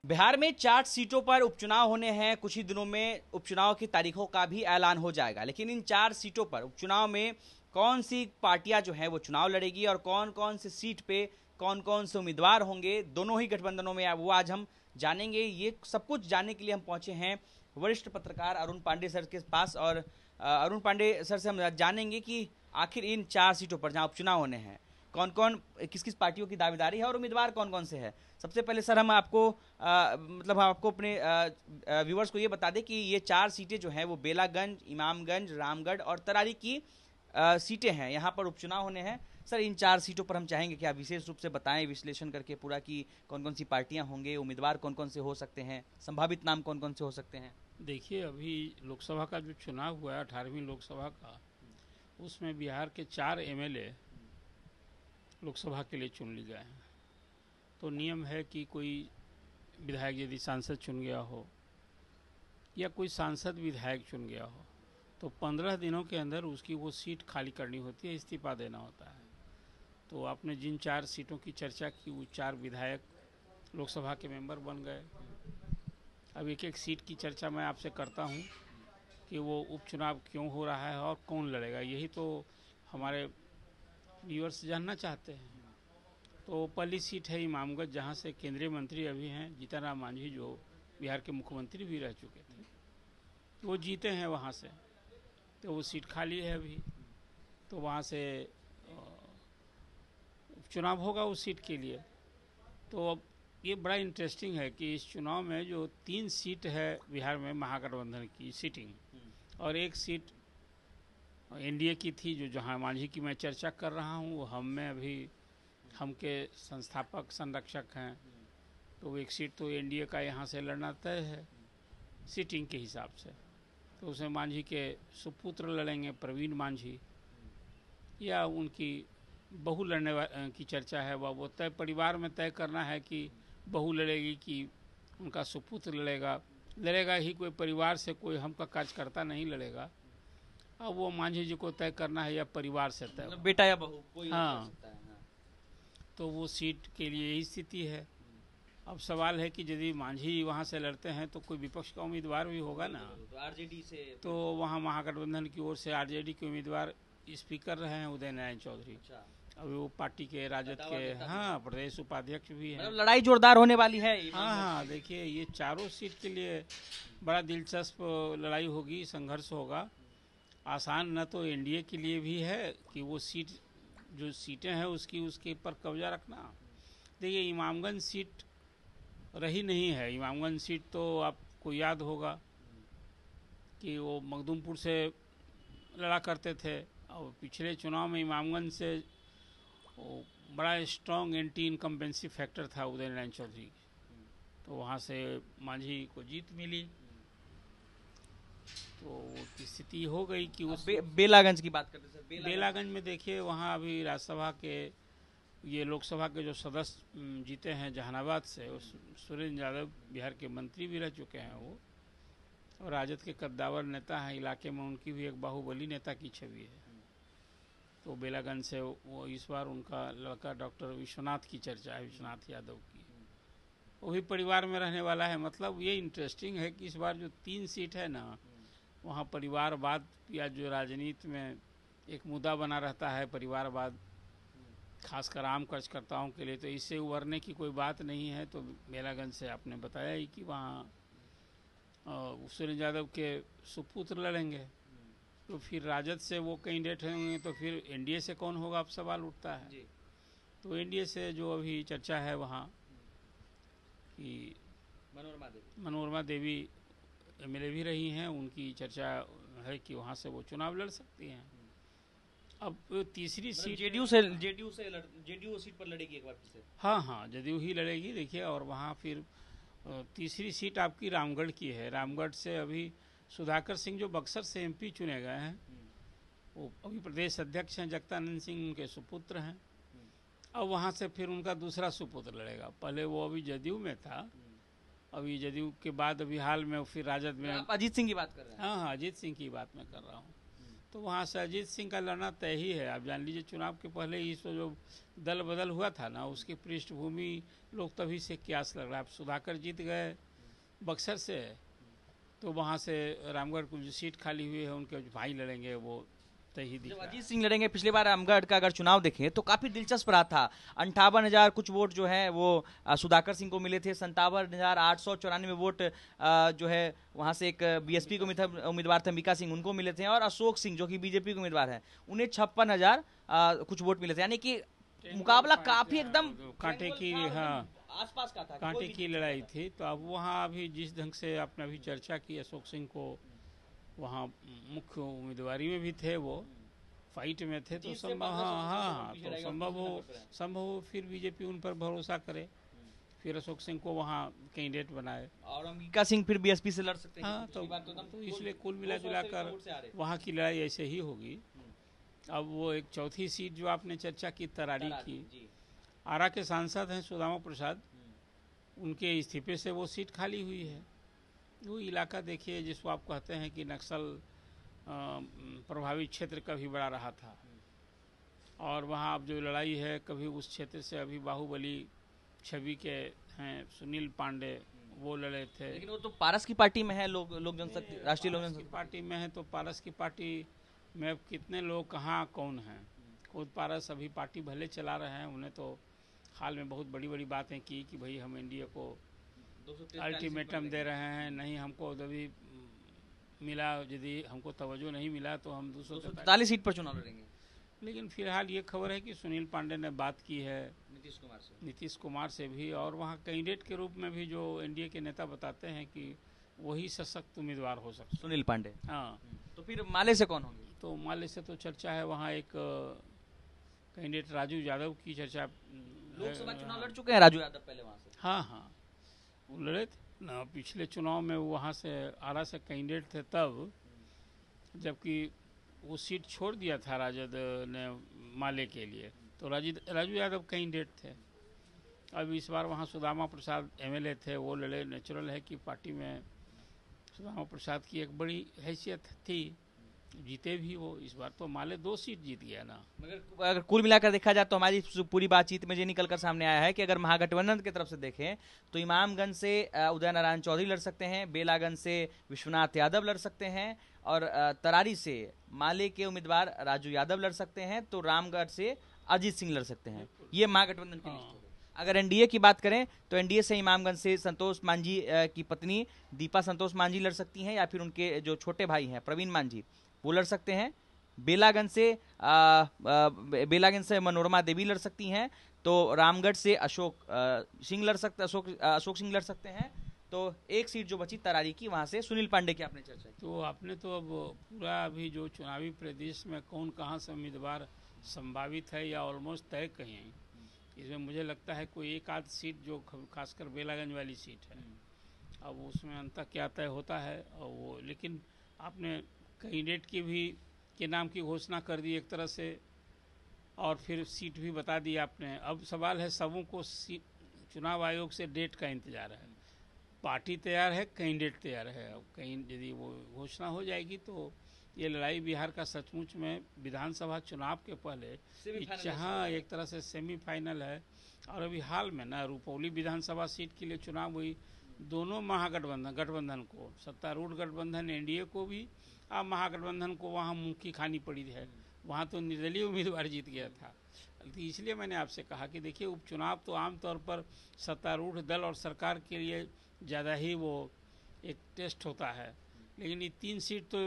बिहार में 4 सीटों पर उपचुनाव होने हैं। कुछ ही दिनों में उपचुनाव की तारीखों का भी ऐलान हो जाएगा, लेकिन इन 4 सीटों पर उपचुनाव में कौन सी पार्टियां जो हैं वो चुनाव लड़ेगी और कौन कौन से सीट पे कौन कौन से उम्मीदवार होंगे दोनों ही गठबंधनों में, वो आज हम जानेंगे। ये सब कुछ जानने के लिए हम पहुंचे हैं वरिष्ठ पत्रकार अरुण पांडे सर के पास। और अरुण पांडे सर से हम जानेंगे कि आखिर इन 4 सीटों पर जहां उपचुनाव होने हैं कौन कौन, किस किस पार्टियों की दावेदारी है और उम्मीदवार कौन कौन से हैं। सबसे पहले सर हम आपको हम आपको अपने व्यूवर्स को ये बता दें कि ये 4 सीटें जो हैं वो बेलागंज, इमामगंज, रामगढ़ और तरारी की सीटें हैं। यहाँ पर उपचुनाव होने हैं। सर, इन 4 सीटों पर हम चाहेंगे कि आप विशेष रूप से बताएं, विश्लेषण करके पूरा, कि कौन कौन सी पार्टियां होंगे, उम्मीदवार कौन कौन से हो सकते हैं, संभावित नाम कौन कौन से हो सकते हैं। देखिए, अभी लोकसभा का जो चुनाव हुआ है 18वीं लोकसभा का, उसमें बिहार के 4 एमएलए लोकसभा के लिए चुन लिए गए हैं। तो नियम है कि कोई विधायक यदि सांसद चुन गया हो या कोई सांसद विधायक चुन गया हो तो 15 दिनों के अंदर उसकी वो सीट खाली करनी होती है, इस्तीफा देना होता है। तो आपने जिन 4 सीटों की चर्चा की, वो 4 विधायक लोकसभा के मेंबर बन गए। अब एक एक सीट की चर्चा मैं आपसे करता हूँ कि वो उपचुनाव क्यों हो रहा है और कौन लड़ेगा, यही तो हमारे व्यूअर्स जानना चाहते हैं। तो पहली सीट है इमामगंज, जहाँ से केंद्रीय मंत्री अभी हैं जीतन राम मांझी, जो बिहार के मुख्यमंत्री भी रह चुके थे, वो जीते हैं वहाँ से। तो वो सीट खाली है अभी, तो वहाँ से चुनाव होगा उस सीट के लिए। तो अब ये बड़ा इंटरेस्टिंग है कि इस चुनाव में जो 3 सीट है बिहार में महागठबंधन की सीटिंग, और एक सीट एनडीए की थी, जो जहाँ मांझी की मैं चर्चा कर रहा हूँ, वो हम में अभी हम के संस्थापक संरक्षक हैं। तो एक सीट तो एनडीए का यहाँ से लड़ना तय है सीटिंग के हिसाब से। तो उसमें मांझी के सुपुत्र लड़ेंगे, प्रवीण मांझी, या उनकी बहू लड़ने की चर्चा है। वो तय परिवार में तय करना है कि बहू लड़ेगी कि उनका सुपुत्र लड़ेगा ही। कोई परिवार से कोई हमका कार्यकर्ता नहीं लड़ेगा। अब वो मांझी जी को तय करना है या परिवार से तय, मतलब बेटा या बहू कोई हाँ। हो सकता है। हाँ। तो वो सीट के लिए यही स्थिति है। अब सवाल है कि यदि मांझी वहाँ से लड़ते हैं तो कोई विपक्ष का उम्मीदवार भी होगा ना। तो आरजेडी से, तो वहाँ महागठबंधन की ओर से आरजेडी के उम्मीदवार स्पीकर रहे हैं उदय नारायण चौधरी। अच्छा, अभी वो पार्टी के राजद के, हाँ, प्रदेश उपाध्यक्ष भी हैं। मतलब लड़ाई जोरदार होने वाली है। हाँ, देखिए, ये चारों सीट के लिए बड़ा दिलचस्प लड़ाई होगी, संघर्ष होगा। आसान न तो एनडीए के लिए भी है कि वो सीट, जो सीटें हैं उसके ऊपर कब्जा रखना। देखिए, इमामगंज सीट रही नहीं है। इमामगंज सीट तो आपको याद होगा कि वो मखदूमपुर से लड़ा करते थे, और पिछले चुनाव में इमामगंज से वो बड़ा स्ट्रॉन्ग एंटी इनकम्बेंसी फैक्टर था उदय नारायण चौधरी। तो वहाँ से मांझी को जीत मिली। तो स्थिति हो गई कि उस बेलागंज की बात करते सर। बेलागंज में देखिए, वहाँ अभी राज्यसभा के, ये लोकसभा के जो सदस्य जीते हैं जहानाबाद से, सुरेंद्र यादव बिहार के मंत्री भी रह चुके हैं वो, और राजद के कद्दावर नेता हैं इलाके में। उनकी भी एक बाहुबली नेता की छवि है। तो बेलागंज से वो इस बार उनका लड़का डॉक्टर विश्वनाथ की चर्चा है, विश्वनाथ यादव की। वो भी परिवार में रहने वाला है। मतलब ये इंटरेस्टिंग है कि इस बार जो 3 सीट है ना, वहाँ परिवारवाद या जो राजनीति में एक मुद्दा बना रहता है, परिवारवाद, खासकर आम कार्यकर्ताओं के लिए, तो इससे उभरने की कोई बात नहीं है। तो बेलागंज से आपने बताया ही कि वहाँ सुरेंद्र यादव के सुपुत्र लड़ेंगे। तो फिर राजद से वो कैंडिडेट होंगे, तो फिर एनडीए से कौन होगा, अब सवाल उठता है जी। तो एनडीए से जो अभी चर्चा है वहाँ कि मनोरमा देवी एमएलए भी रही हैं, उनकी चर्चा है कि वहाँ से वो चुनाव लड़ सकती हैं। अब तीसरी सीट जेडीयू सीट पर लड़ेगी एक बार फिर से। हाँ, जदयू ही लड़ेगी। देखिए, और वहाँ फिर तीसरी सीट आपकी रामगढ़ की है। रामगढ़ से अभी सुधाकर सिंह, जो बक्सर से एमपी चुने गए हैं, वो अभी प्रदेश अध्यक्ष हैं, जगतानंद सिंह उनके सुपुत्र हैं। अब वहाँ से फिर उनका दूसरा सुपुत्र लड़ेगा। पहले वो अभी जदयू में था, अभी जदयू के बाद अभी हाल में फिर राजद में। आप अजीत सिंह की बात कर रहे हैं? हाँ, अजीत सिंह की बात मैं कर रहा हूँ। तो वहाँ से अजीत सिंह का लड़ना तय ही है। आप जान लीजिए चुनाव के पहले ही तो जो दल बदल हुआ था ना, उसकी पृष्ठभूमि लोग तभी से क्यास लग रहा है। अब सुधाकर जीत गए बक्सर से, तो वहाँ से रामगढ़ की जो सीट खाली हुई है उनके जो भाई लड़ेंगे वो तय ही दिख जब रहा है। अजीत सिंह लड़ेंगे, पिछली बार रामगढ़ का अगर चुनाव देखें तो काफी दिलचस्प रहा था। 58,000 कुछ वोट जो है वो सुधाकर सिंह को मिले थे। 57,894 वोट जो है वहां से एक बीएसपी को उम्मीदवार थे अंबिका सिंह, उनको मिले थे। और अशोक सिंह जो कि बीजेपी के उम्मीदवार है, उन्हें 56,000 कुछ वोट मिले थे। यानी कि मुकाबला काफी एकदम कांटे की, हाँ, आसपास का था, कांटे की लड़ाई थी। तो अब वहाँ अभी जिस ढंग से आपने अभी चर्चा की, अशोक सिंह को वहाँ मुख्य उम्मीदवारी में भी थे, वो फाइट में थे, तो संभव, हाँ, तो संभव हो फिर बीजेपी उन पर भरोसा करे, फिर अशोक सिंह को वहाँ कैंडिडेट बनाए और अंबिका सिंह फिर बीएसपी से लड़ सकते हैं। हाँ, तो इसलिए कुल मिलाजुलाकर वहाँ की लड़ाई ऐसे ही होगी। अब वो एक चौथी सीट जो आपने चर्चा की तरारी की, आरा के सांसद हैं सुदामा प्रसाद, उनके इस्तीफे से वो सीट खाली हुई है। वो इलाका देखिए जिसको आप कहते हैं कि नक्सल प्रभावित क्षेत्र कभी बड़ा रहा था, और वहाँ अब जो लड़ाई है, कभी उस क्षेत्र से अभी बाहुबली छवि के हैं सुनील पांडे, वो लड़े थे। लेकिन वो तो पारस की पार्टी में है, लोक जनशक्ति, राष्ट्रीय लोक जनशक्ति पार्टी में है। तो पारस की पार्टी में अब कितने लोग कहाँ कौन हैं, खुद पारस अभी पार्टी भले चला रहे हैं। उन्हें तो हाल में बहुत बड़ी बड़ी बातें की कि भाई हम एनडीए को अल्टीमेटम दे रहे हैं, नहीं हमको अभी मिला, यदि हमको तवज्जो नहीं मिला तो हम 243 सीट पर चुनाव लड़ेंगे। लेकिन फिलहाल ये खबर है कि सुनील पांडे ने बात की है नीतीश कुमार से भी, और वहाँ कैंडिडेट के रूप में भी जो एनडीए के नेता बताते हैं कि वही सशक्त उम्मीदवार हो सकते सुनील पांडे। हाँ, तो फिर माले से कौन होंगे? तो माले से तो चर्चा है, वहाँ एक कैंडिडेट राजू यादव की चर्चा। लोकसभा चुनाव लड़ चुके हैं राजू यादव पहले वहाँ से। हाँ, वो लड़े थे ना पिछले चुनाव में, वहाँ से आरा से कैंडिडेट थे तब, जबकि वो सीट छोड़ दिया था राजद ने माले के लिए, तो राजू यादव कैंडिडेट थे। अब इस बार वहाँ सुदामा प्रसाद एमएलए थे, वो लड़े। नेचुरल है कि पार्टी में सुदामा प्रसाद की एक बड़ी हैसियत थी, जीते भी वो। इस बार तो माले 2 सीट जीत गया ना। मगर अगर कुल मिलाकर देखा जाए तो हमारी पूरी बातचीत में ये निकलकर सामने आया है कि अगर महागठबंधन की तरफ से देखें तो इमामगंज से उदय नारायण चौधरी लड़ सकते हैं, बेलागंज से विश्वनाथ यादव लड़ सकते हैं, और तरारी से माले के उम्मीदवार राजू यादव लड़ सकते हैं, तो रामगढ़ से अजीत सिंह लड़ सकते हैं। ये महागठबंधन की लिस्ट हो गई। अगर एनडीए की बात करें तो एनडीए से इमामगंज से संतोष मांझी की पत्नी दीपा संतोष मांझी लड़ सकती हैं, या फिर उनके जो छोटे भाई हैं प्रवीण मांझी वो लड़ सकते हैं। बेलागंज से मनोरमा देवी लड़ सकती हैं। तो रामगढ़ से अशोक सिंह लड़ सकते हैं। तो एक सीट जो बची तरारी की, वहां से सुनील पांडे की आपने चर्चा की। तो आपने तो अब पूरा अभी जो चुनावी प्रदेश में कौन कहाँ से उम्मीदवार संभावित है या ऑलमोस्ट तय कहीं, इसमें मुझे लगता है कोई एक आध सीट जो खासकर बेलागंज वाली सीट है, अब उसमें अंतर क्या तय होता है। और वो लेकिन आपने कैंडिडेट की भी के नाम की घोषणा कर दी एक तरह से, और फिर सीट भी बता दी आपने। अब सवाल है सबों को चुनाव आयोग से डेट का इंतजार है। पार्टी तैयार है, कैंडिडेट तैयार है। अब कहीं यदि वो घोषणा हो जाएगी तो ये लड़ाई बिहार का सचमुच में विधानसभा चुनाव के पहले जहाँ एक तरह से सेमीफाइनल है। और अभी हाल में ना रुपौली विधानसभा सीट के लिए चुनाव हुई, दोनों गठबंधन को, सत्तारूढ़ गठबंधन एनडीए को भी, अब महागठबंधन को वहाँ मुँह की खानी पड़ी है। वहाँ तो निर्दलीय उम्मीदवार जीत गया था। इसलिए मैंने आपसे कहा कि देखिए उपचुनाव तो आमतौर पर सत्तारूढ़ दल और सरकार के लिए ज़्यादा ही वो एक टेस्ट होता है, लेकिन ये 3 सीट तो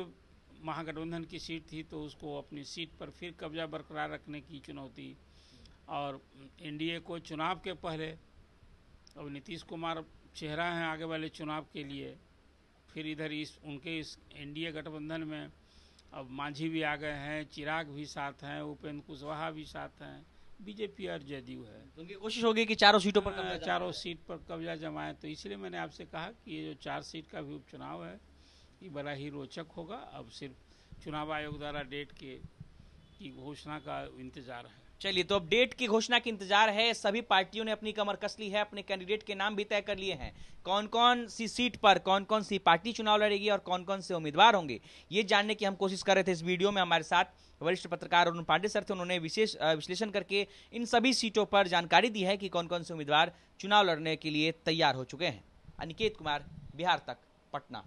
महागठबंधन की सीट थी, तो उसको अपनी सीट पर फिर कब्जा बरकरार रखने की चुनौती। और एनडीए को चुनाव के पहले, अब नीतीश कुमार चेहरा हैं आगे वाले चुनाव के लिए, फिर इधर उनके इस एनडीए गठबंधन में अब मांझी भी आ गए हैं, चिराग भी साथ हैं, उपेंद्र कुशवाहा भी साथ हैं, बीजेपी और जदयू है। तो उनकी कोशिश होगी कि चारों सीट पर कब्जा जमाएं। तो इसलिए मैंने आपसे कहा कि ये जो 4 सीट का भी उपचुनाव है ये बड़ा ही रोचक होगा। अब सिर्फ चुनाव आयोग द्वारा डेट की घोषणा का इंतजार है। चलिए, तो अब डेट की घोषणा की इंतजार है। सभी पार्टियों ने अपनी कमर कस ली है, अपने कैंडिडेट के नाम भी तय कर लिए हैं। कौन कौन सी सीट पर कौन कौन सी पार्टी चुनाव लड़ेगी और कौन कौन से उम्मीदवार होंगे, ये जानने की हम कोशिश कर रहे थे। इस वीडियो में हमारे साथ वरिष्ठ पत्रकार अरुण पांडे सर थे। उन्होंने विशेष विश्लेषण करके इन सभी सीटों पर जानकारी दी है कि कौन कौन से उम्मीदवार चुनाव लड़ने के लिए तैयार हो चुके हैं। अनिकेत कुमार, बिहार तक, पटना।